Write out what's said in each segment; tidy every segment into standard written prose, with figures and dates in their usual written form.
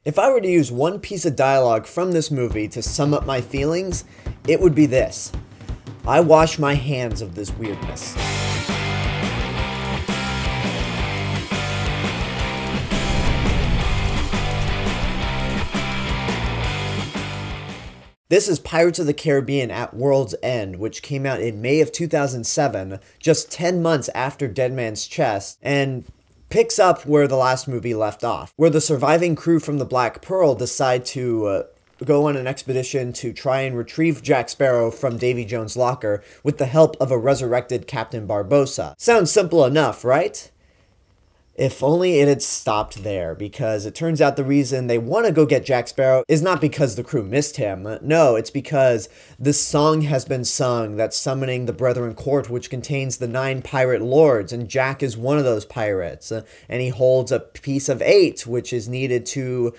If I were to use one piece of dialogue from this movie to sum up my feelings, it would be this. I wash my hands of this weirdness. This is Pirates of the Caribbean at World's End, which came out in May of 2007, just 10 months after Dead Man's Chest, and picks up where the last movie left off, where the surviving crew from the Black Pearl decide to go on an expedition to try and retrieve Jack Sparrow from Davy Jones' locker with the help of a resurrected Captain Barbossa. Sounds simple enough, right? If only it had stopped there, because it turns out the reason they want to go get Jack Sparrow is not because the crew missed him. No, it's because this song has been sung that's summoning the Brethren Court, which contains the 9 pirate lords, and Jack is one of those pirates. And he holds a piece of 8, which is needed to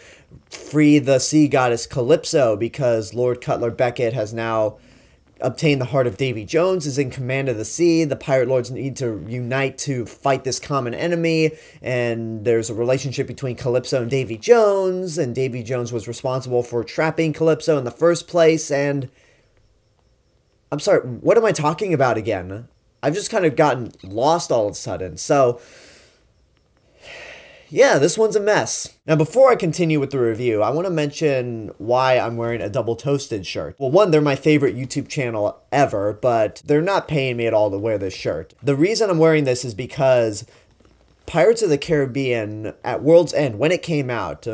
free the sea goddess Calypso, because Lord Cutler Beckett has now obtained the heart of Davy Jones, is in command of the sea. The pirate lords need to unite to fight this common enemy, and there's a relationship between Calypso and Davy Jones was responsible for trapping Calypso in the first place, and I'm sorry, what am I talking about again? I've just kind of gotten lost all of a sudden. So yeah, this one's a mess. Now, before I continue with the review, I want to mention why I'm wearing a Double Toasted shirt. Well, one, they're my favorite YouTube channel ever, but they're not paying me at all to wear this shirt. The reason I'm wearing this is because Pirates of the Caribbean at World's End, when it came out,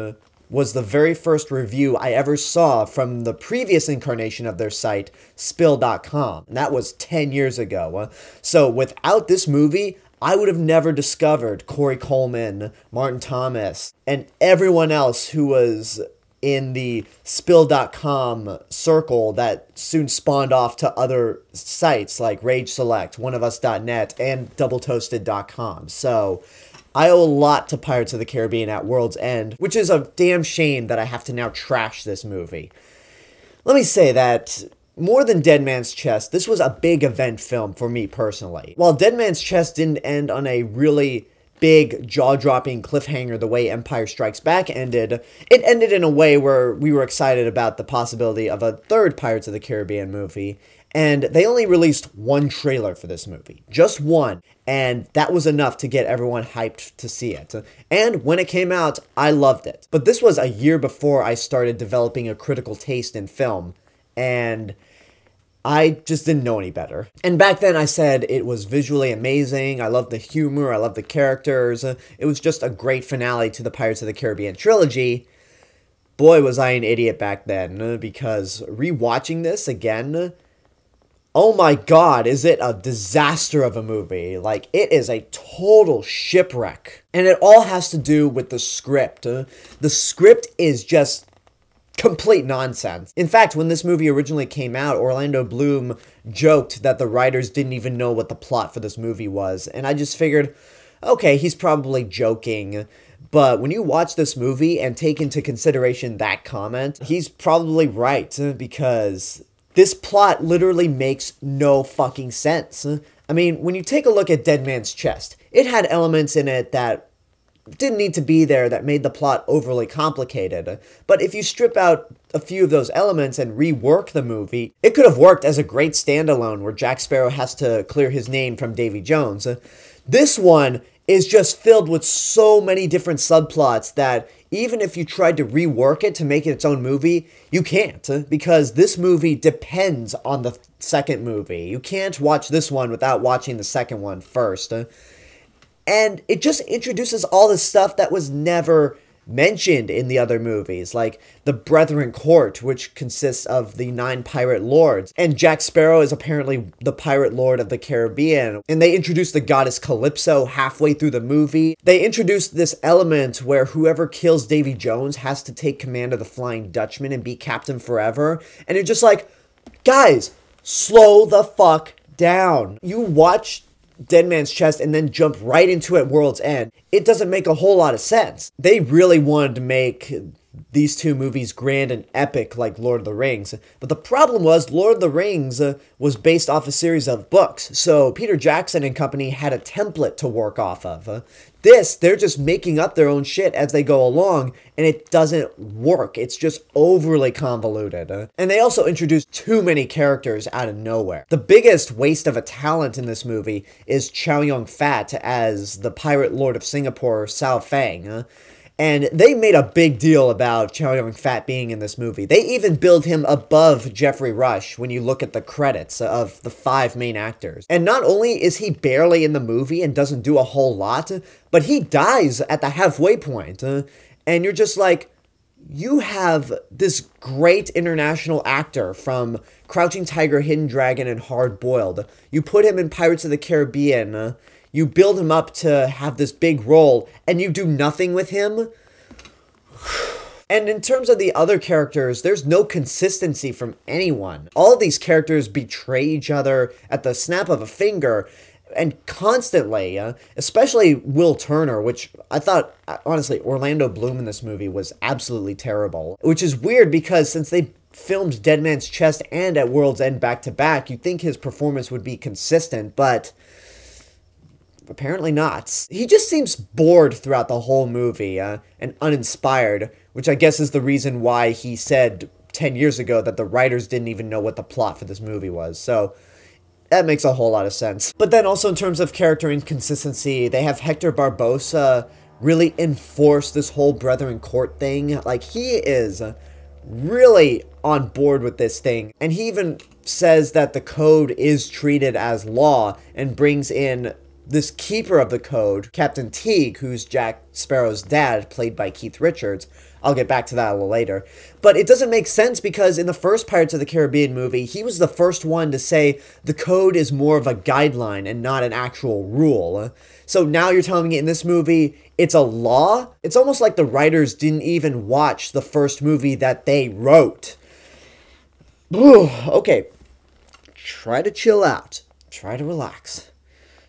was the very first review I ever saw from the previous incarnation of their site, Spill.com. And that was 10 years ago. So without this movie, I would have never discovered Corey Coleman, Martin Thomas, and everyone else who was in the Spill.com circle that soon spawned off to other sites like Rage Select, OneOfUs.net, and DoubleToasted.com. So I owe a lot to Pirates of the Caribbean at World's End, which is a damn shame that I have to now trash this movie. Let me say that more than Dead Man's Chest, this was a big event film for me personally. While Dead Man's Chest didn't end on a really big, jaw-dropping cliffhanger the way Empire Strikes Back ended, it ended in a way where we were excited about the possibility of a third Pirates of the Caribbean movie, and they only released one trailer for this movie. Just one, and that was enough to get everyone hyped to see it. And when it came out, I loved it. But this was a year before I started developing a critical taste in film, and I just didn't know any better. And back then I said it was visually amazing, I loved the humor, I loved the characters, it was just a great finale to the Pirates of the Caribbean trilogy. Boy, was I an idiot back then, because rewatching this again, oh my god, is it a disaster of a movie. Like, it is a total shipwreck. And it all has to do with the script. The script is just complete nonsense. In fact, when this movie originally came out, Orlando Bloom joked that the writers didn't even know what the plot for this movie was, and I just figured, okay, he's probably joking, but when you watch this movie and take into consideration that comment, he's probably right, because this plot literally makes no fucking sense. I mean, when you take a look at Dead Man's Chest, it had elements in it that didn't need to be there that made the plot overly complicated. But if you strip out a few of those elements and rework the movie, it could have worked as a great standalone where Jack Sparrow has to clear his name from Davy Jones. This one is just filled with so many different subplots that even if you tried to rework it to make it its own movie, you can't, because this movie depends on the second movie. You can't watch this one without watching the second one first. And it just introduces all this stuff that was never mentioned in the other movies, like the Brethren Court, which consists of the 9 pirate lords, and Jack Sparrow is apparently the pirate lord of the Caribbean, and they introduced the goddess Calypso halfway through the movie. They introduced this element where whoever kills Davy Jones has to take command of the Flying Dutchman and be captain forever, and you're just like, guys, slow the fuck down. You watch Dead Man's Chest and then jump right into it World's End. It doesn't make a whole lot of sense. They really wanted to make these two movies grand and epic like Lord of the Rings. But the problem was Lord of the Rings was based off a series of books, so Peter Jackson and company had a template to work off of. This, they're just making up their own shit as they go along, and it doesn't work. It's just overly convoluted. And they also introduced too many characters out of nowhere. The biggest waste of a talent in this movie is Chow Yun-Fat as the pirate lord of Singapore, Sao Fang. And they made a big deal about Chow Yun-Fat being in this movie. They even build him above Geoffrey Rush when you look at the credits of the 5 main actors. And not only is he barely in the movie and doesn't do a whole lot, but he dies at the halfway point. And you're just like, you have this great international actor from Crouching Tiger, Hidden Dragon, and Hard Boiled. You put him in Pirates of the Caribbean, you build him up to have this big role, and you do nothing with him? And in terms of the other characters, there's no consistency from anyone. All of these characters betray each other at the snap of a finger, and constantly, especially Will Turner, which I thought, honestly, Orlando Bloom in this movie was absolutely terrible. Which is weird because since they filmed Dead Man's Chest and At World's End back-to-back, you'd think his performance would be consistent, but apparently not. He just seems bored throughout the whole movie and uninspired, which I guess is the reason why he said 10 years ago that the writers didn't even know what the plot for this movie was. So that makes a whole lot of sense. But then also in terms of character inconsistency, they have Hector Barbosa really enforce this whole Brethren Court thing. Like, he is really on board with this thing. And he even says that the code is treated as law and brings in this keeper of the code, Captain Teague, who's Jack Sparrow's dad, played by Keith Richards. I'll get back to that a little later. But it doesn't make sense because in the first Pirates of the Caribbean movie, he was the first one to say the code is more of a guideline and not an actual rule. So now you're telling me in this movie, it's a law? It's almost like the writers didn't even watch the first movie that they wrote. Okay, try to chill out. Try to relax.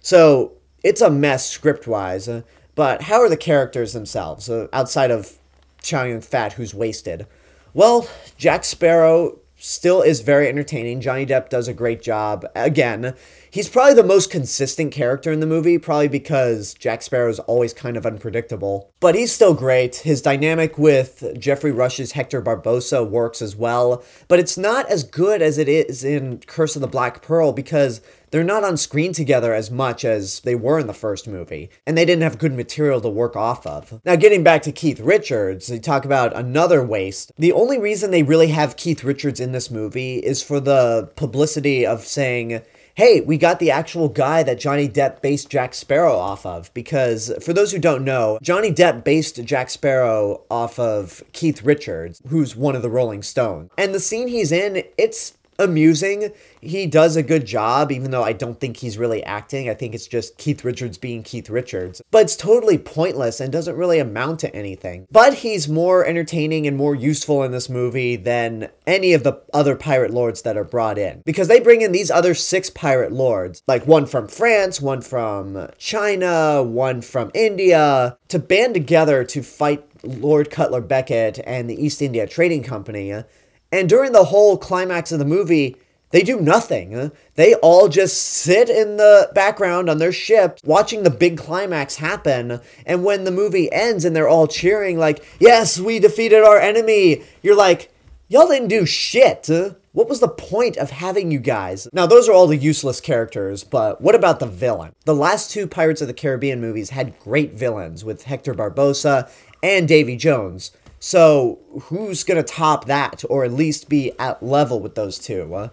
So, it's a mess script-wise, but how are the characters themselves, outside of Chow Yun-Fat, who's wasted? Well, Jack Sparrow still is very entertaining. Johnny Depp does a great job. Again, he's probably the most consistent character in the movie, probably because Jack Sparrow's always kind of unpredictable. But he's still great. His dynamic with Geoffrey Rush's Hector Barbosa works as well, but it's not as good as it is in Curse of the Black Pearl because they're not on screen together as much as they were in the first movie, and they didn't have good material to work off of. Now, getting back to Keith Richards, they talk about another waste. The only reason they really have Keith Richards in this movie is for the publicity of saying, hey, we got the actual guy that Johnny Depp based Jack Sparrow off of. Because, for those who don't know, Johnny Depp based Jack Sparrow off of Keith Richards, who's one of the Rolling Stones. And the scene he's in, it's amusing. He does a good job, even though I don't think he's really acting. I think it's just Keith Richards being Keith Richards. But it's totally pointless and doesn't really amount to anything. But he's more entertaining and more useful in this movie than any of the other pirate lords that are brought in. Because they bring in these other 6 pirate lords, like one from France, one from China, one from India, to band together to fight Lord Cutler Beckett and the East India Trading Company. And during the whole climax of the movie, they do nothing. They all just sit in the background on their ship watching the big climax happen. And when the movie ends and they're all cheering like, yes, we defeated our enemy, you're like, y'all didn't do shit. What was the point of having you guys? Now, those are all the useless characters, but what about the villain? The last 2 Pirates of the Caribbean movies had great villains with Hector Barbosa and Davy Jones. So, who's gonna top that, or at least be at level with those 2?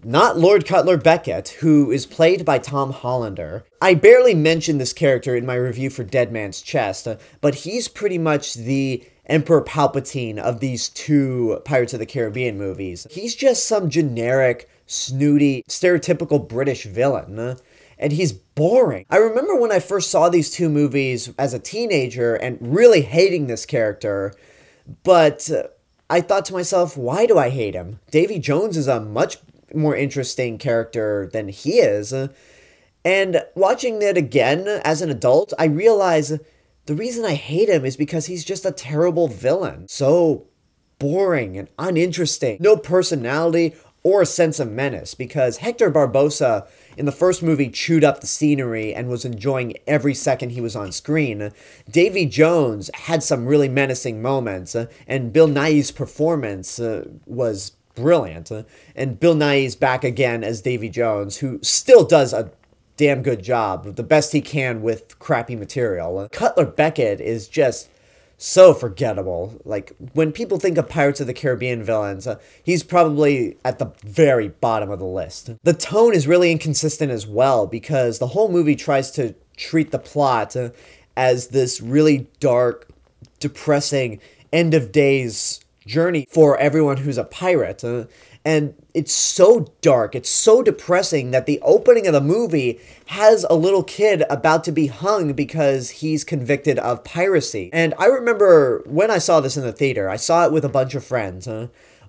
Not Lord Cutler Beckett, who is played by Tom Hollander. I barely mentioned this character in my review for Dead Man's Chest, but he's pretty much the Emperor Palpatine of these 2 Pirates of the Caribbean movies. He's just some generic, snooty, stereotypical British villain. And he's boring. I remember when I first saw these 2 movies as a teenager and really hating this character, but I thought to myself, why do I hate him? Davy Jones is a much more interesting character than he is. And watching it again as an adult, I realize The reason I hate him is because he's just a terrible villain. So boring and uninteresting. No personality or a sense of menace, because Hector Barbosa in the first movie chewed up the scenery and was enjoying every second he was on screen. Davy Jones had some really menacing moments, and Bill Nighy's performance was brilliant. And Bill Nighy's back again as Davy Jones, who still does a damn good job, the best he can with crappy material. Cutler Beckett is just so forgettable. Like, when people think of Pirates of the Caribbean villains, he's probably at the very bottom of the list. The tone is really inconsistent as well, because the whole movie tries to treat the plot as this really dark, depressing, end of days journey for everyone who's a pirate. And it's so dark, it's so depressing that the opening of the movie has a little kid about to be hung because he's convicted of piracy. And I remember when I saw this in the theater, I saw it with a bunch of friends.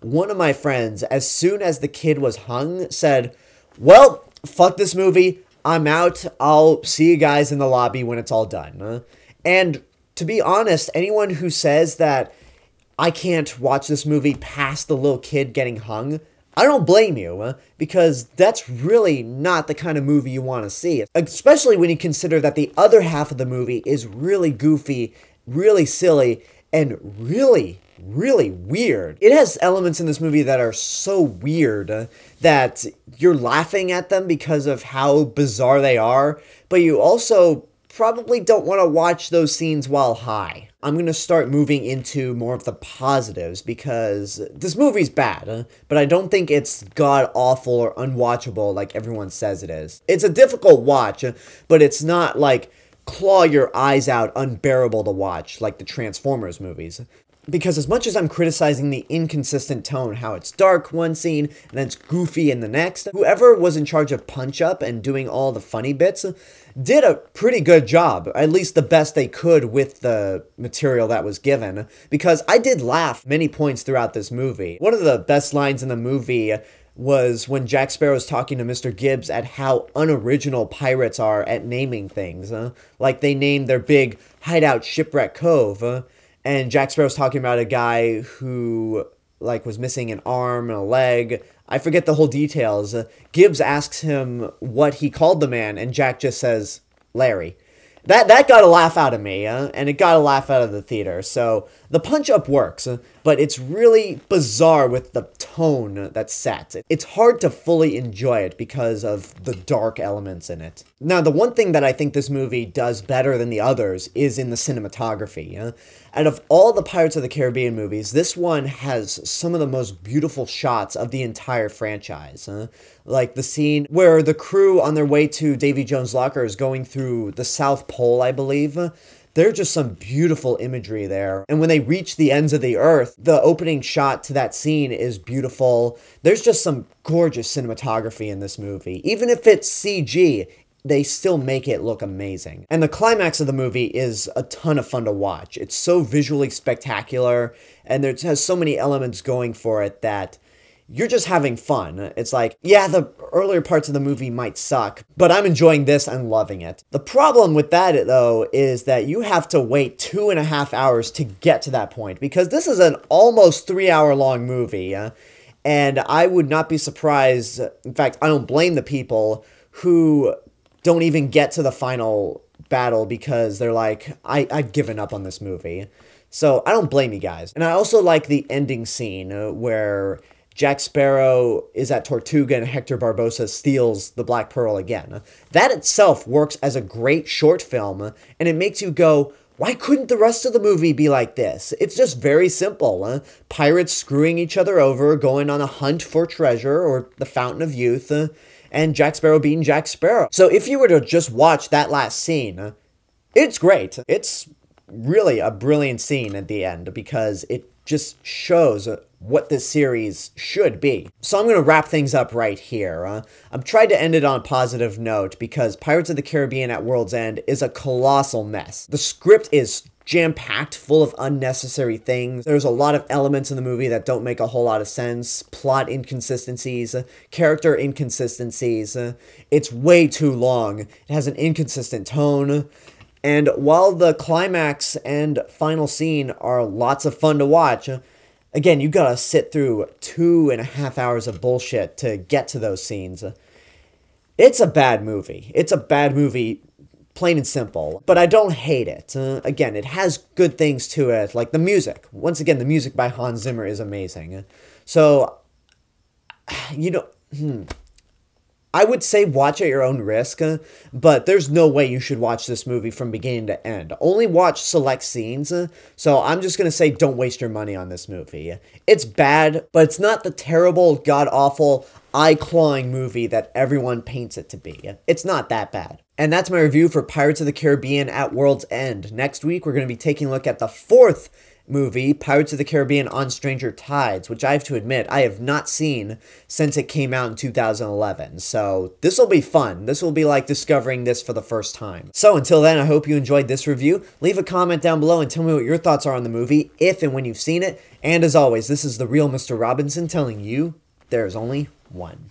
One of my friends, as soon as the kid was hung, said, "Well, fuck this movie, I'm out, I'll see you guys in the lobby when it's all done." And to be honest, anyone who says that I can't watch this movie past the little kid getting hung, I don't blame you, because that's really not the kind of movie you want to see. Especially when you consider that the other half of the movie is really goofy, really silly, and really, really weird. It has elements in this movie that are so weird that you're laughing at them because of how bizarre they are, but you also probably don't want to watch those scenes while high. I'm going to start moving into more of the positives, because this movie's bad, but I don't think it's god-awful or unwatchable like everyone says it is. It's a difficult watch, but it's not like claw your eyes out unbearable to watch like the Transformers movies. Because as much as I'm criticizing the inconsistent tone, how it's dark one scene and then it's goofy in the next, whoever was in charge of Punch Up and doing all the funny bits did a pretty good job, at least the best they could with the material that was given, because I did laugh many points throughout this movie. One of the best lines in the movie was when Jack Sparrow's talking to Mr. Gibbs at how unoriginal pirates are at naming things. Like, they named their big hideout Shipwreck Cove, and Jack Sparrow's talking about a guy who, like, was missing an arm and a leg. I forget the whole details. Gibbs asks him what he called the man, and Jack just says, Larry. That got a laugh out of me, and it got a laugh out of the theater. So the punch-up works, but it's really bizarre with the tone that's set. It's hard to fully enjoy it because of the dark elements in it. Now, the one thing that I think this movie does better than the others is in the cinematography. Out of all the Pirates of the Caribbean movies, this one has some of the most beautiful shots of the entire franchise. Like the scene where the crew on their way to Davy Jones' locker is going through the South Pole, I believe. There's just some beautiful imagery there. And when they reach the ends of the earth, the opening shot to that scene is beautiful. There's just some gorgeous cinematography in this movie. Even if it's CG, they still make it look amazing. And the climax of the movie is a ton of fun to watch. It's so visually spectacular, and it has so many elements going for it that you're just having fun. It's like, yeah, the earlier parts of the movie might suck, but I'm enjoying this and loving it. The problem with that, though, is that you have to wait 2.5 hours to get to that point, because this is an almost 3-hour-long movie, and I would not be surprised, in fact, I don't blame the people who don't even get to the final battle because they're like, I've given up on this movie. So I don't blame you guys. And I also like the ending scene where Jack Sparrow is at Tortuga and Hector Barbosa steals the Black Pearl again. That itself works as a great short film, and it makes you go, why couldn't the rest of the movie be like this? It's just very simple. Pirates screwing each other over, going on a hunt for treasure or the Fountain of Youth, and Jack Sparrow being Jack Sparrow. So if you were to just watch that last scene, it's great. It's really a brilliant scene at the end because it just shows what this series should be. So I'm going to wrap things up right here. I'm trying to end it on a positive note because Pirates of the Caribbean at World's End is a colossal mess. The script is jam-packed, full of unnecessary things. There's a lot of elements in the movie that don't make a whole lot of sense. Plot inconsistencies, character inconsistencies. It's way too long. It has an inconsistent tone. And while the climax and final scene are lots of fun to watch, again, you gotta sit through 2.5 hours of bullshit to get to those scenes. It's a bad movie. It's a bad movie, plain and simple. But I don't hate it. Again, it has good things to it, like the music. Once again, the music by Hans Zimmer is amazing. So, I would say watch at your own risk, but there's no way you should watch this movie from beginning to end. Only watch select scenes, so I'm just going to say don't waste your money on this movie. It's bad, but it's not the terrible, god-awful, eye-clawing movie that everyone paints it to be. It's not that bad. And that's my review for Pirates of the Caribbean at World's End. Next week, we're going to be taking a look at the fourth movie, Pirates of the Caribbean on Stranger Tides, which I have to admit I have not seen since it came out in 2011. So this will be fun. This will be like discovering this for the first time. So until then, I hope you enjoyed this review. Leave a comment down below and tell me what your thoughts are on the movie, if and when you've seen it. And as always, this is the real Mr. Robinson telling you there's only one.